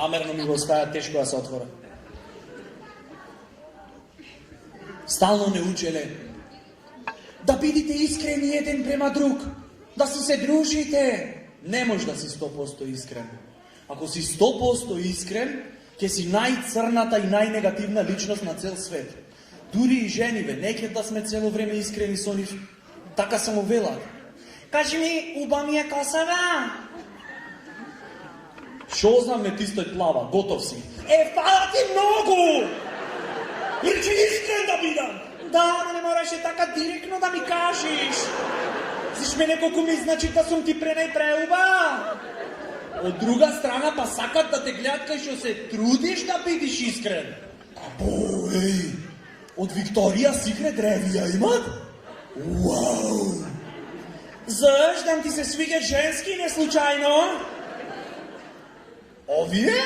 Namerno mi го оставя тешко да се отвора. Стално не учеле да бидите искрени еден према друг, да си се дружите. Не може да си 100% искрен. Ако си 100% искрен, ќе си најцрната и најнегативна личност на цел свет. Дури и жениве, неќе да сме цело време искрени со нив. Така само велат. Кажи ми, уба ми е косава. Шо знам, не ти стој плава, готов си. Фала ти многу! Речи искрен да бидам. Да, но не мораше така директно да ми кажеш. Зиш ме неколку ми значи да сум ти пренај преуба. Од друга страна па сакат да те гледат кај што се трудиш да бидиш искрен. Або, еј, од Викторија Секрет ревија имат? Уау! Зашто ти се свиѓа женски не случајно? Овие?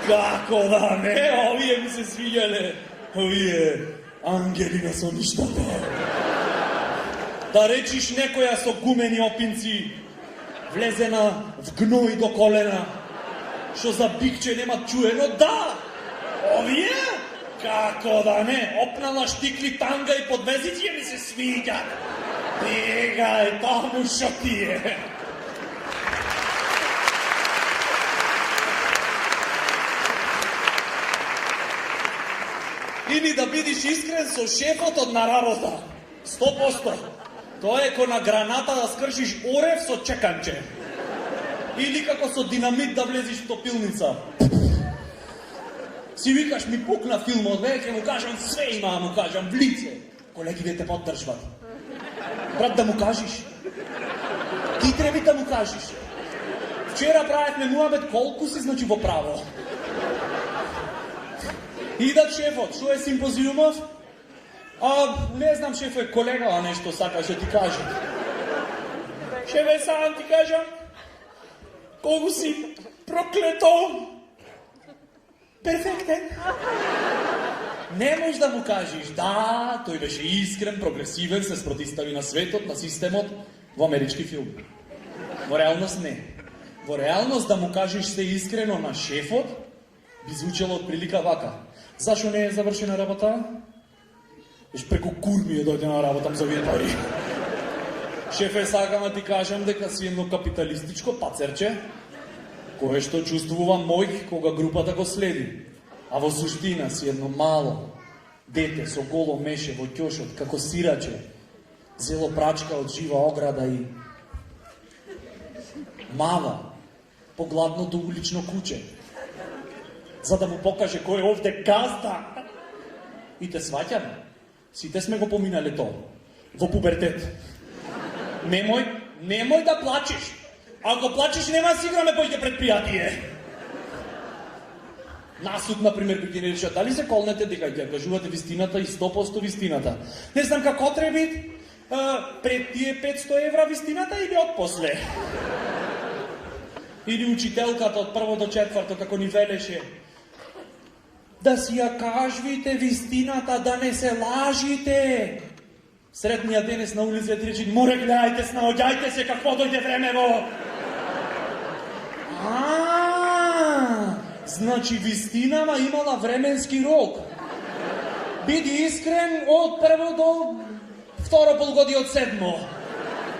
Како да не, овие ми се свиѓале. Овие ангели на сонишната. Да речиш некоја со гумени опинци, влезена в гној до колена, што за бикче нема чуено, да! Овие? Како да не, опнала штикли, танга и подвезици ми се свиѓат. Бегај таму шо ти е. Или да бидиш искрен со шефот на работа. 100%. Тоа е ко на граната да скршиш орев со чеканче. Или како со динамит да влезиш в топилница. Си викаш, ми пукна филмот, веќе му кажам све има, му кажам в лице. Колегите те поддржват. Брат, да му кажеш. Ти треби да му кажеш. Вчера правевме муабет, колку си значи во право. Идат шефот, што е симпозиумов? Не знам, шефе, колегава нешто сакаше ти каже. Шефе, сам ти кажам, колку си проклето. Перфектен. Не можеш да му кажеш, да, тој беше искрен, прогресивен, се спротистави на светот, на системот, во амерички филм. Во реалност не. Во реалност да му кажеш се искрено на шефот, би звучело од прилика вака. Зашо не е завршена работа? Еш преку курми е дојде на работа за овие пари. Шефе, сакам да ти кажам дека си едно капиталистичко пацерче, кое што чувствува мој кога групата го следи. А во суштина си едно мало дете со голо меше во ќошот, како сираче, зело прачка од жива ограда и мава погладното улично куче, за да му покаже кој е овде газда. И те сваќам, сите сме го поминале тоа, во пубертет. Немој да плачеш. Ако плачеш, нема си играме поќе предпријатие. Насуд, например, кој ти не рече, дали се колнете дека ќе кажувате вистината и 100% вистината? Не знам како треби, пред тие 500 евра вистината или отпосле? Или учителката од прво до четврто, како ни велеше, да си ја кажвите вистината, да не се лажите. Средниот денес на улица ти речи, море гледајте, снаоѓајте се какво дојде времево. Значи вистинава имала временски рок. Биди искрен од прво до второ полугодие од седмо.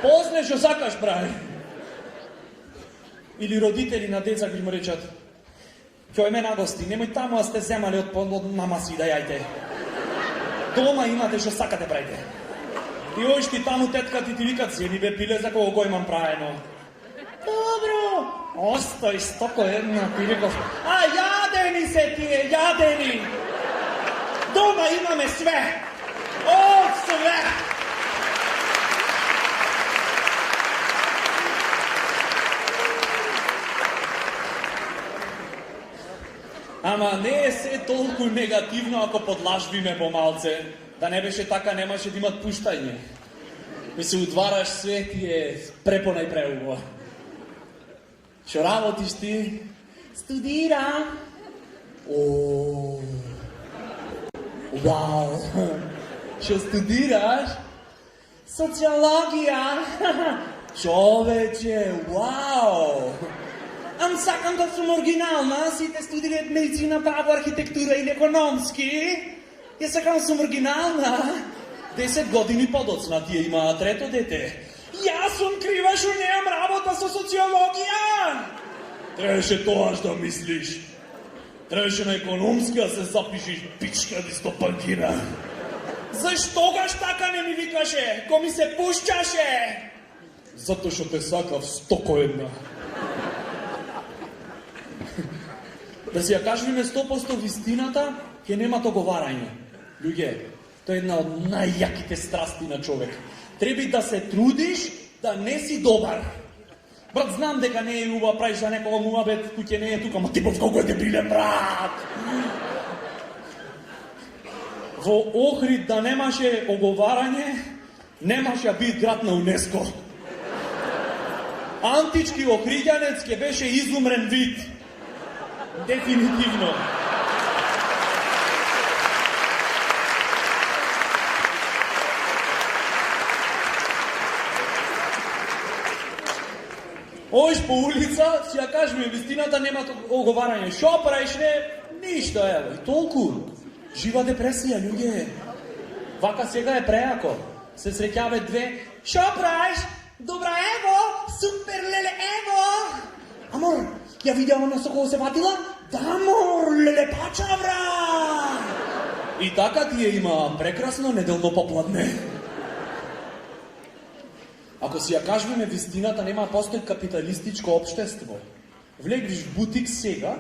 После што сакаш прави. Или родители на деца кои му речат, ќе ме нагости, немој таму а сте земали од намаси да јајте. Дома имате што сакате правите. И ојшти таму тетка ти викат, земи бе пиле за кого го имам правено. Добро, остој стоко една пиликов. Јадени се тие, јадени. Дома имаме све. Од све. Ама не е се толку негативно ако подлажбиме помалце. Да не беше така, немаше да имат пуштање. Ми се удвараш све ти е препонај преубо. Шо работиш ти? Студирам. Вау. Шо студираш? Социологија. Човече, вау. Ам сакам да сум оригинална, сите студираат медицина, право, архитектура или економски. Ја сакам да сум оригинална. 10 години подоцна тие имаа трето дете. Јас сум крива што неам работа со социологија. Требаше тоа што мислиш. Требаше на економски да се запишиш, пичка дистопанкина. Заштогаш така не ми викаше, ко ми се пушчаше? Затоа што те сакав 101. Да си ја кажеме 100% вистината, ќе нема договарање. Луѓе, тоа е една од најјаките страсти на човек. Треба да се трудиш да не си добар. Брат, знам дека не е убаво правиш за некој муабет кој не е тука, ма типов колку е дебилен, брат! Во Охрид да немаше оговарање, немаше бит град на УНЕСКО. Антички охриѓанец ќе беше изумрен вид. Дефинитивно. Оиш по улица, си ја кажеме вистината, нема оговарање. Шо правиш, не? Ништо, ево, и толку. Жива депресија, луѓе. Вака сега е преако. Се среќаве две. Шо правиш? Добра, ево! Супер, леле, ево! Амор, ја видеа она со кого се ватила? Да, мор, леле, пача, бра! И така тие има прекрасно неделно попладне. Ако си ја кажеме вистината, нема постои капиталистичко општество. Влегвиш в бутик сега,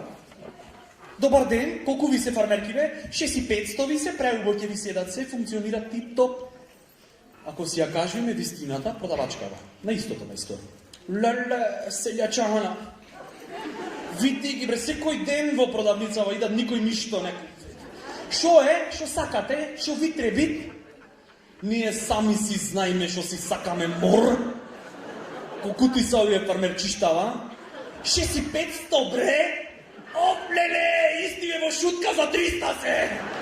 добар ден, колку ви се фармеркиве? 6500 ви се, преубо ќе ви седат се, функционира тип-топ. Ако си ја кажеме вистината, продавачкава. На истото место. Леле, селјачана. Види ги, бре, секој ден во продавницава идат, никој ништо не купи. Шо е? Шо сакате? Шо ви треби? Ние сами си знаеме што си сакаме, мор. Колку ти са овие фармерчиштава? 6500, бре? Оп, леле, исти е во шутка за 300 се!